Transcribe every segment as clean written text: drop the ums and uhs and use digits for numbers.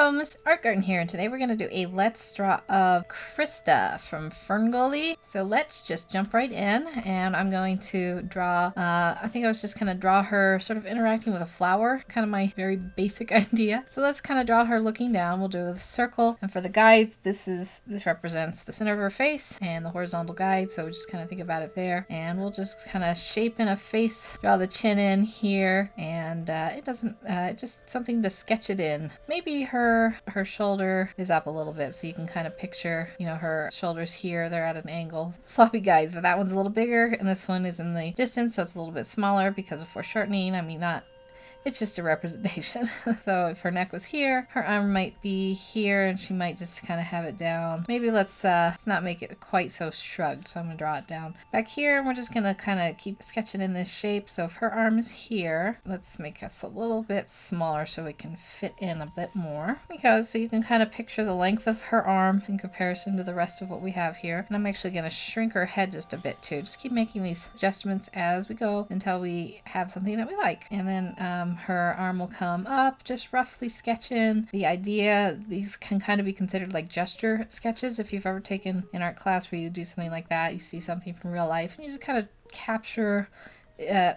Hello, Miss Art Garden here, and today we're going to do a Let's Draw of Crysta from Ferngully. So let's just jump right in, and I'm going to draw, I think I was just going to draw her sort of interacting with a flower, kind of my very basic idea. So let's kind of draw her looking down. We'll do a circle, and for the guides, this represents the center of her face and the horizontal guide, so just kind of think about it there. And we'll just kind of shape in a face, draw the chin in here, and just something to sketch it in. Maybe her shoulder is up a little bit, so you can kind of picture, her shoulders here, they're at an angle. Sloppy guides, but that one's a little bigger, and this one is in the distance, so it's a little bit smaller because of foreshortening. I mean, it's just a representation. So if her neck was here, her arm might be here, and she might just kind of have it down. Maybe let's not make it quite so shrugged, so I'm going to draw it down back here, and we're just going to kind of keep sketching in this shape. So if her arm is here, let's make us a little bit smaller so it can fit in a bit more. So you can kind of picture the length of her arm in comparison to the rest of what we have here. And I'm actually going to shrink her head just a bit too. Just keep making these adjustments as we go until we have something that we like. And then her arm will come up, just roughly sketch in the idea. These can kind of be considered like gesture sketches. If you've ever taken an art class where you do something like that, you see something from real life and you just kind of capture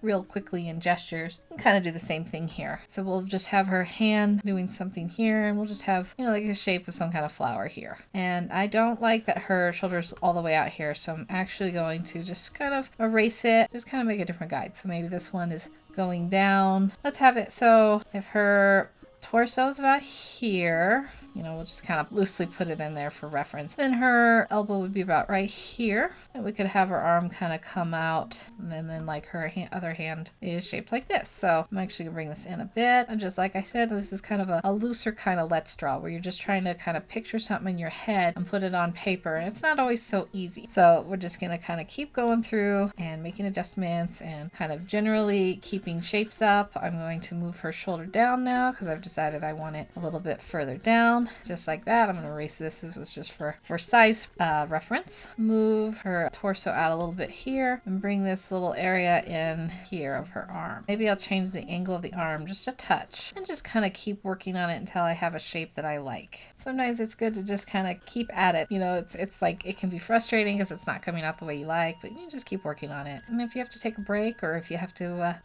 real quickly in gestures, and kind of do the same thing here. So we'll just have her hand doing something here, and we'll just have, like a shape of some kind of flower here. And I don't like that her shoulder's all the way out here, so I'm actually going to just kind of erase it, just kind of make a different guide. So maybe this one is going down. Let's have it so if her torso's about here, we'll just kind of loosely put it in there for reference. Then her elbow would be about right here. And we could have her arm kind of come out, and then like her other hand is shaped like this. So I'm actually gonna bring this in a bit. And just like I said, this is kind of a looser kind of let's draw, where you're just trying to kind of picture something in your head and put it on paper. And it's not always so easy. So we're just gonna kind of keep going through and making adjustments and kind of generally keeping shapes up. I'm going to move her shoulder down now because I've decided I want it a little bit further down. Just like that. I'm going to erase this. This was just for size reference. Move her torso out a little bit here and bring this little area in here of her arm. Maybe I'll change the angle of the arm just a touch and just kind of keep working on it until I have a shape that I like. Sometimes it's good to just kind of keep at it. It's like it can be frustrating because it's not coming out the way you like, but you just keep working on it. And if you have to take a break, or if you have to,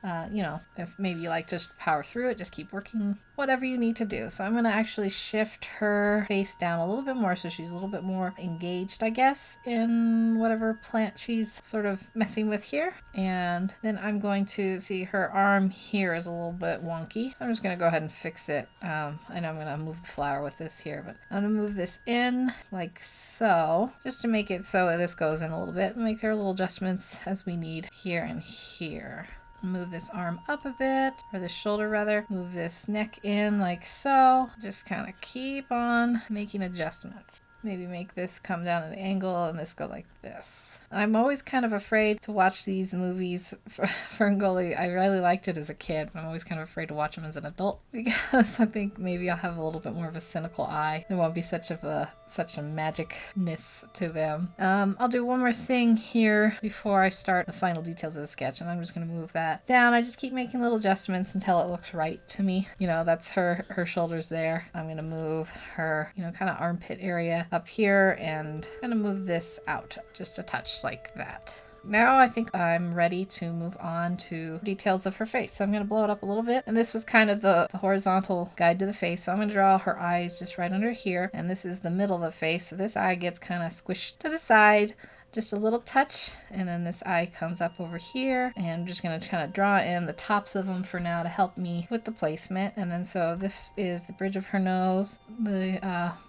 if maybe you like just power through it, just keep working, whatever you need to do. So I'm going to actually shift her face down a little bit more so she's a little bit more engaged, I guess, in whatever plant she's sort of messing with here. And then I'm going to see her arm here is a little bit wonky. So I'm just going to go ahead and fix it. I know I'm going to move the flower with this here, but I'm going to move this in like so, just to make it so this goes in a little bit and make her little adjustments as we need here and here. Move this arm up a bit, or this shoulder rather. Move this neck in like so. Just kind of keep on making adjustments. Maybe make this come down at an angle and this go like this. I'm always kind of afraid to watch these movies. Ferngully, I really liked it as a kid, but I'm always kind of afraid to watch them as an adult because I think maybe I'll have a little bit more of a cynical eye. There won't be such a magicness to them. I'll do one more thing here before I start the final details of the sketch, and I'm just going to move that down. I just keep making little adjustments until it looks right to me. That's her shoulders there. I'm going to move her, kind of armpit area up here, and kind of move this out just a touch like that. Now I think I'm ready to move on to details of her face. So I'm going to blow it up a little bit. And this was kind of the horizontal guide to the face. So I'm going to draw her eyes just right under here. And this is the middle of the face. So this eye gets kind of squished to the side. Just a little touch, and then this eye comes up over here, and I'm just going to kind of draw in the tops of them for now to help me with the placement. And then so this is the bridge of her nose. The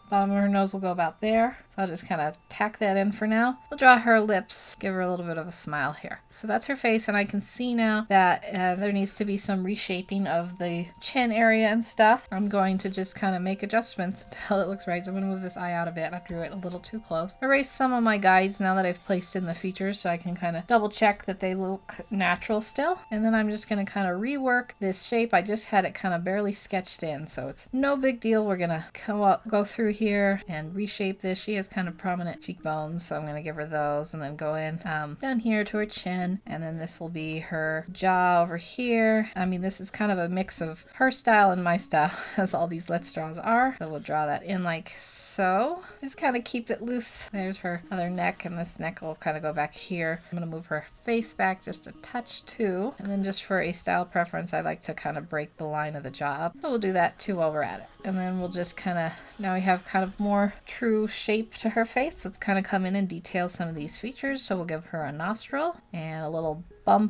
bottom of her nose will go about there. So I'll just kind of tack that in for now. We'll draw her lips, give her a little bit of a smile here. So that's her face, and I can see now that there needs to be some reshaping of the chin area and stuff. I'm going to just kind of make adjustments until it looks right. So I'm going to move this eye out a bit. I drew it a little too close. Erase some of my guides now that I've placed in the features so I can kind of double check that they look natural still. And then I'm just going to kind of rework this shape. I just had it kind of barely sketched in, so it's no big deal. We're going to go through here and reshape this. She has kind of prominent cheekbones, so I'm going to give her those, and then go in down here to her chin, and then this will be her jaw over here. I mean, this is kind of a mix of her style and my style, as all these Let's Draws are. So we'll draw that in like so. Just kind of keep it loose. There's her other neck, and this neck will kind of go back here. I'm going to move her face back just a touch too. And then just for a style preference, I like to kind of break the line of the jaw up. So we'll do that too while we're at it. And then we'll just kind of, now we have kind of more true shape to her face. Let's kind of come in and detail some of these features. So we'll give her a nostril and a little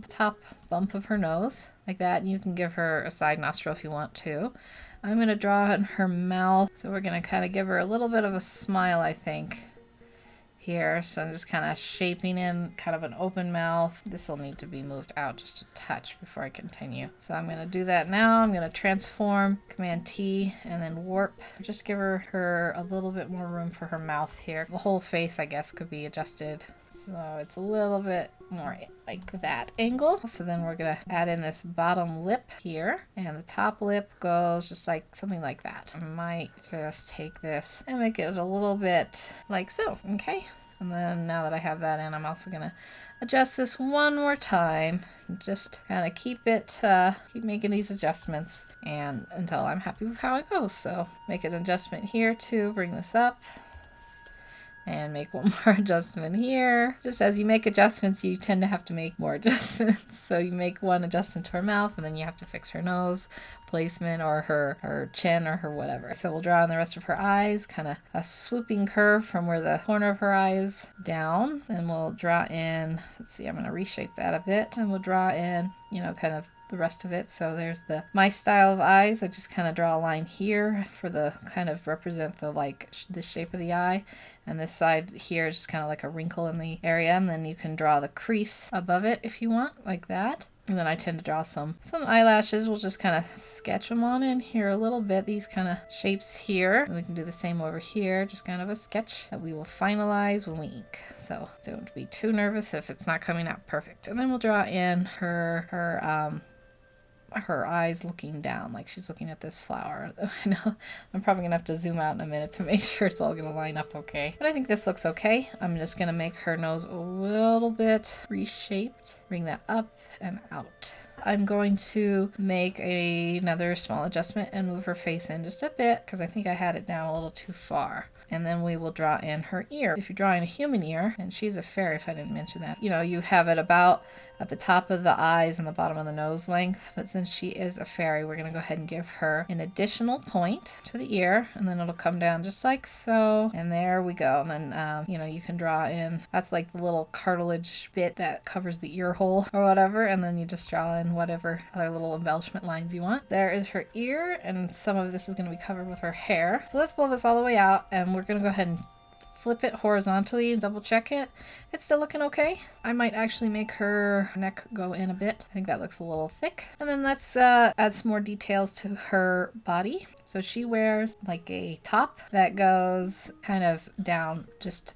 top bump of her nose like that. And you can give her a side nostril if you want to. I'm going to draw in her mouth. So we're going to kind of give her a little bit of a smile, I think, here. So I'm just kind of shaping in kind of an open mouth. This will need to be moved out just a touch before I continue. So I'm going to do that now. I'm going to transform, Command T, and then warp. Just give her a little bit more room for her mouth here. The whole face, I guess, could be adjusted so it's a little bit more like that angle. So then we're going to add in this bottom lip here, and the top lip goes just like something like that. I might just take this and make it a little bit like so. Okay. And then now that I have that in, I'm also going to adjust this one more time. Just kind of keep making these adjustments and until I'm happy with how it goes. So make an adjustment here to bring this up. And make one more adjustment here. Just as you make adjustments, you tend to have to make more adjustments. So you make one adjustment to her mouth, and then you have to fix her nose placement or her chin or her whatever. So we'll draw in the rest of her eyes, kind of a swooping curve from where the corner of her eyes down. And we'll draw in, let's see, I'm going to reshape that a bit. And we'll draw in, kind of the rest of it. So there's my style of eyes. I just kind of draw a line here for the kind of represent the shape of the eye, and this side here is just kind of like a wrinkle in the area, and then you can draw the crease above it if you want, like that. And then I tend to draw some eyelashes. We'll just kind of sketch them on in here a little bit, these kind of shapes here. And we can do the same over here, just kind of a sketch that we will finalize when we ink. So don't be too nervous if it's not coming out perfect. And then we'll draw in her eyes looking down, like she's looking at this flower. I know I'm probably gonna have to zoom out in a minute to make sure it's all gonna line up okay, but I think this looks okay. I'm just gonna make her nose a little bit reshaped, bring that up and out. I'm going to make another small adjustment and move her face in just a bit because I think I had it down a little too far. And then we will draw in her ear. If you're drawing a human ear, and she's a fairy if I didn't mention that, you have it about at the top of the eyes and the bottom of the nose length. But since she is a fairy, we're going to go ahead and give her an additional point to the ear, and then it'll come down just like so. And there we go. And then, you can draw in, that's like the little cartilage bit that covers the ear hole or whatever. And then you just draw in whatever other little embellishment lines you want. There is her ear, and some of this is going to be covered with her hair. So let's blow this all the way out, and we're going to go ahead and flip it horizontally and double check it. It's still looking okay. I might actually make her neck go in a bit. I think that looks a little thick. And then let's add some more details to her body. So she wears like a top that goes kind of down, just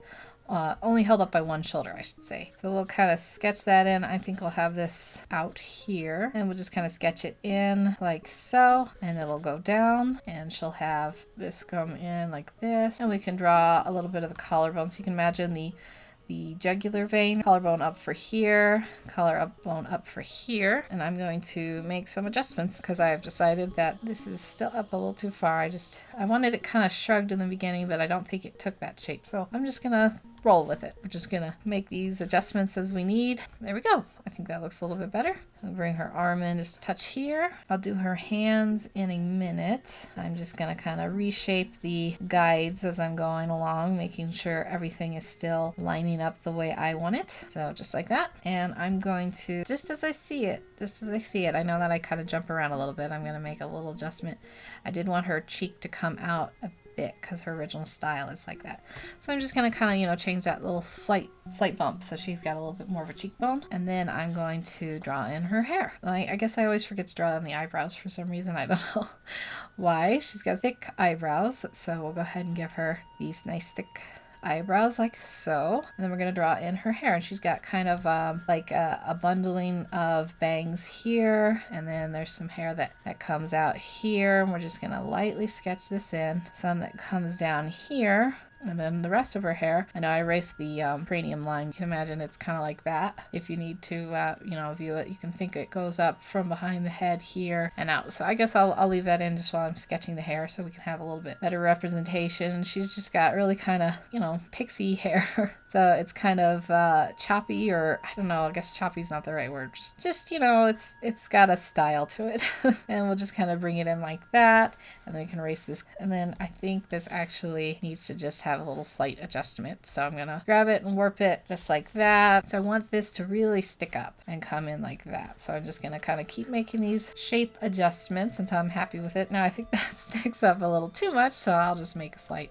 only held up by one shoulder, I should say. So we'll kind of sketch that in. I think we'll have this out here, and we'll just kind of sketch it in like so, and it'll go down, and she'll have this come in like this, and we can draw a little bit of the collarbone. So you can imagine the jugular vein, collarbone up for here, collarbone up for here. And I'm going to make some adjustments because I have decided that this is still up a little too far. I wanted it kind of shrugged in the beginning, but I don't think it took that shape. So I'm just gonna roll with it. We're just gonna make these adjustments as we need. There we go. I think that looks a little bit better. I'll bring her arm in just a touch here. I'll do her hands in a minute. I'm just gonna kind of reshape the guides as I'm going along, making sure everything is still lining up the way I want it. So just like that. And I'm going to, just as I see it, I know that I kind of jump around a little bit. I'm gonna make a little adjustment. I did want her cheek to come out a bit because her original style is like that. So I'm just gonna kind of, change that little slight bump so she's got a little bit more of a cheekbone. And then I'm going to draw in her hair. I guess I always forget to draw in the eyebrows for some reason. I don't know why. She's got thick eyebrows, so we'll go ahead and give her these nice thick eyebrows like so. And then we're going to draw in her hair. And she's got kind of like a bundling of bangs here. And then there's some hair that comes out here. And we're just going to lightly sketch this in. Some that comes down here. And then the rest of her hair, I know I erased the cranium line. You can imagine it's kind of like that. If you need to, view it, you can think it goes up from behind the head here and out. So I guess I'll leave that in just while I'm sketching the hair so we can have a little bit better representation. She's just got really kind of, pixie hair. So it's kind of choppy, or I don't know, I guess choppy's not the right word. Just it's got a style to it. And we'll just kind of bring it in like that. And then we can erase this. And then I think this actually needs to just have a little slight adjustment. So I'm going to grab it and warp it just like that. So I want this to really stick up and come in like that. So I'm just going to kind of keep making these shape adjustments until I'm happy with it. Now I think that sticks up a little too much, so I'll just make a slight.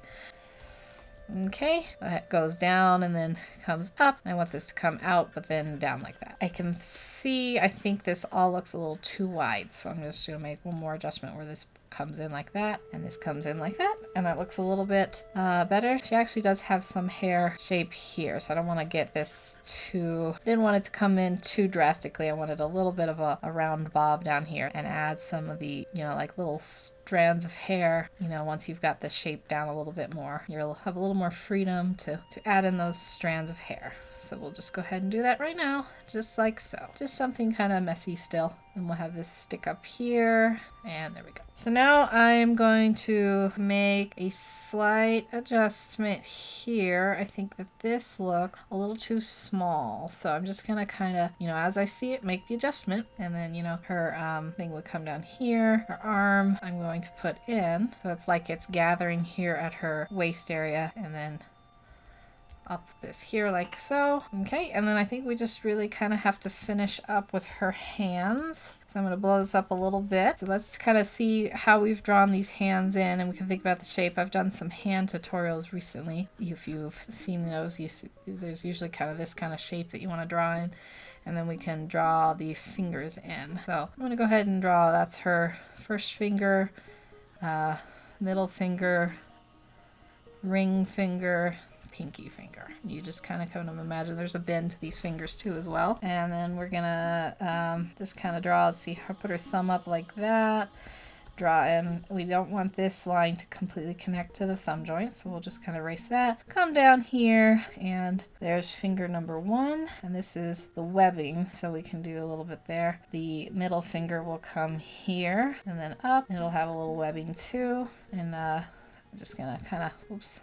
Okay, that goes down and then comes up. I want this to come out, but then down like that. I can see, I think this all looks a little too wide, so I'm just going to make one more adjustment where this comes in like that and this comes in like that, and that looks a little bit better. She actually does have some hair shape here, so I don't want to get this didn't want it to come in too drastically. I wanted a little bit of a round bob down here and add some of the like little strands of hair. Once you've got the shape down a little bit more, you'll have a little more freedom to add in those strands of hair. So we'll just go ahead and do that right now, just like so. Just something kind of messy still. And we'll have this stick up here, and there we go. So now I'm going to make a slight adjustment here. I think that this looks a little too small. So I'm just gonna kind of, as I see it, make the adjustment. And then, her thing would come down here. Her arm, I'm going to put in. So it's like it's gathering here at her waist area, and then I'll put this here like so. Okay, and then I think we just really kind of have to finish up with her hands. So I'm going to blow this up a little bit. So let's kind of see how we've drawn these hands in, and we can think about the shape. I've done some hand tutorials recently. If you've seen those, there's usually kind of this kind of shape that you want to draw in. And then we can draw the fingers in. So I'm going to go ahead and draw, that's her first finger, middle finger, ring finger, pinky finger. You just kind of imagine there's a bend to these fingers too as well. And then we're gonna just kind of draw, see her, put her thumb up like that, draw in. We don't want this line to completely connect to the thumb joint, so we'll just kind of erase that. Come down here, and there's finger number 1, and this is the webbing, so we can do a little bit there. The middle finger will come here and then up. It'll have a little webbing too, and I'm just gonna kind of, oops,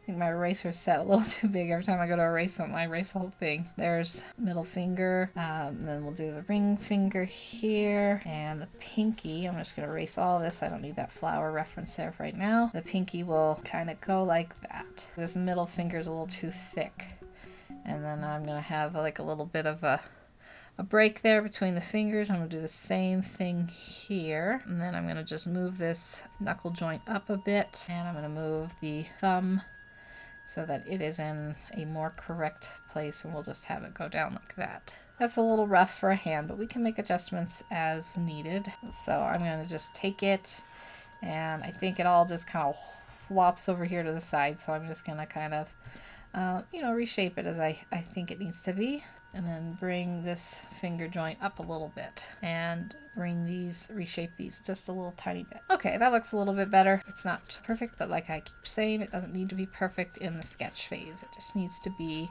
I think my eraser's set a little too big. Every time I go to erase something, I erase the whole thing. There's middle finger, and then we'll do the ring finger here, and the pinky. I'm just going to erase all this. I don't need that flower reference there right now. The pinky will kind of go like that. This middle finger is a little too thick. And then I'm going to have like a little bit of a break there between the fingers. I'm going to do the same thing here. And then I'm going to just move this knuckle joint up a bit. And I'm going to move the thumb so that it is in a more correct place, and we'll just have it go down like that. That's a little rough for a hand, but we can make adjustments as needed. So I'm going to just take it, and I think it all just kind of flops over here to the side, so I'm just going to kind of, reshape it as I think it needs to be. And then bring this finger joint up a little bit, and reshape these just a little tiny bit. Okay, that looks a little bit better. It's not perfect, but like I keep saying, it doesn't need to be perfect in the sketch phase. It just needs to be,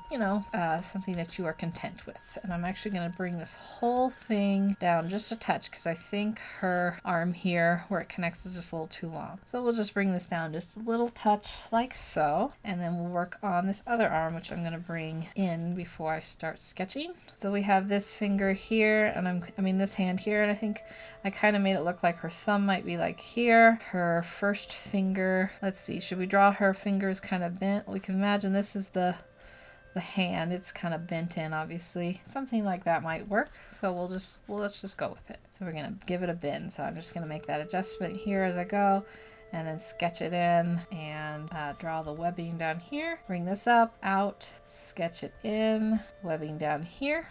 something that you are content with. And I'm actually going to bring this whole thing down just a touch, because I think her arm here, where it connects, is just a little too long. So we'll just bring this down just a little touch like so, and then we'll work on this other arm, which I'm going to bring in before I start sketching. So we have this finger here, and this hand here, and I think I kind of made it look like her thumb might be like here. Her first finger, let's see, should we draw her fingers kind of bent? We can imagine this is the hand. It's kind of bent in, obviously. Something like that might work. So let's just go with it. So we're going to give it a bend. So I'm just going to make that adjustment here as I go, and then sketch it in, and draw the webbing down here. Bring this up, out, sketch it in, webbing down here.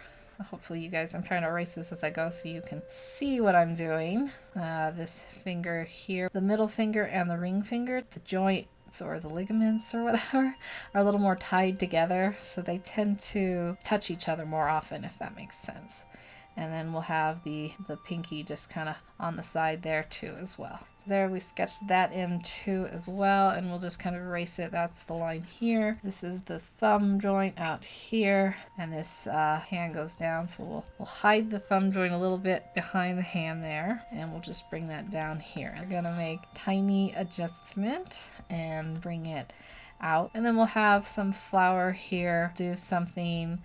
Hopefully you guys, I'm trying to erase this as I go so you can see what I'm doing. This finger here, the middle finger and the ring finger, the joint joints or the ligaments or whatever are a little more tied together, so they tend to touch each other more often, if that makes sense. And then we'll have the pinky just kind of on the side there too as well. There, we sketched that in too as well, and we'll just kind of erase it. That's the line here. This is the thumb joint out here, and this hand goes down, so we'll hide the thumb joint a little bit behind the hand there, and we'll just bring that down here. We're gonna make tiny adjustment and bring it out, and then we'll have some flower here. Do something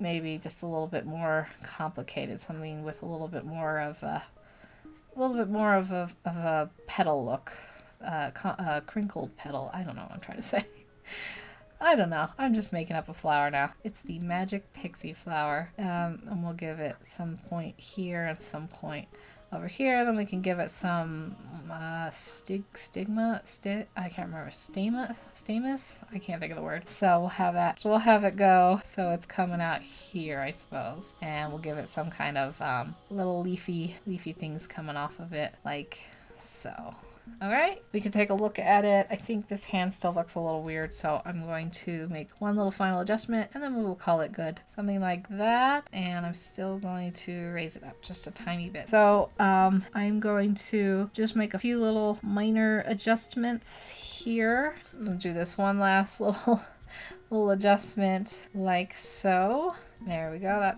maybe just a little bit more complicated, something with a little bit more of a petal look, crinkled petal. I don't know what I'm trying to say. I don't know. I'm just making up a flower now. It's the magic pixie flower, and we'll give it some point here and some point over here. Then we can give it some stigma. I can't remember. Stamus. I can't think of the word. So we'll have that. So we'll have it go. So it's coming out here, I suppose, and we'll give it some kind of little leafy things coming off of it, like so. All right, we can take a look at it. I think this hand still looks a little weird, so I'm going to make one little final adjustment, and then we will call it good. Something like that, and I'm still going to raise it up just a tiny bit. So I'm going to just make a few little minor adjustments here. I'll do this one last little adjustment like so. There we go.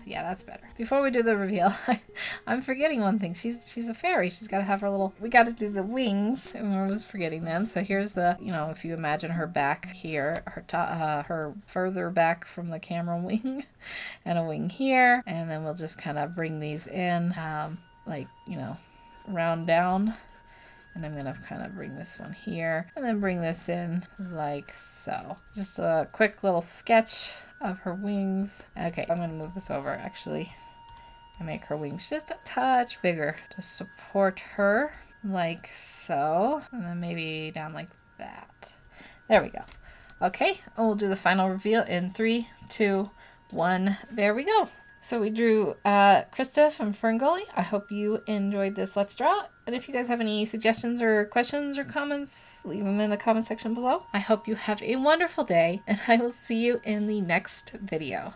Yeah, that's better. Before we do the reveal, I'm forgetting one thing. She's a fairy. She's got to have her little... We got to do the wings, and I was forgetting them. So here's the, if you imagine her back here, her further back from the camera wing, and a wing here, and then we'll just kind of bring these in, round down. And I'm going to kind of bring this one here, and then bring this in like so. Just a quick little sketch of her wings. Okay, I'm going to move this over actually and make her wings just a touch bigger to support her like so, and then maybe down like that. There we go. Okay, and we'll do the final reveal in 3, 2, 1. There we go. So we drew Crysta from Ferngully. I hope you enjoyed this Let's Draw. And if you guys have any suggestions or questions or comments, leave them in the comment section below. I hope you have a wonderful day, and I will see you in the next video.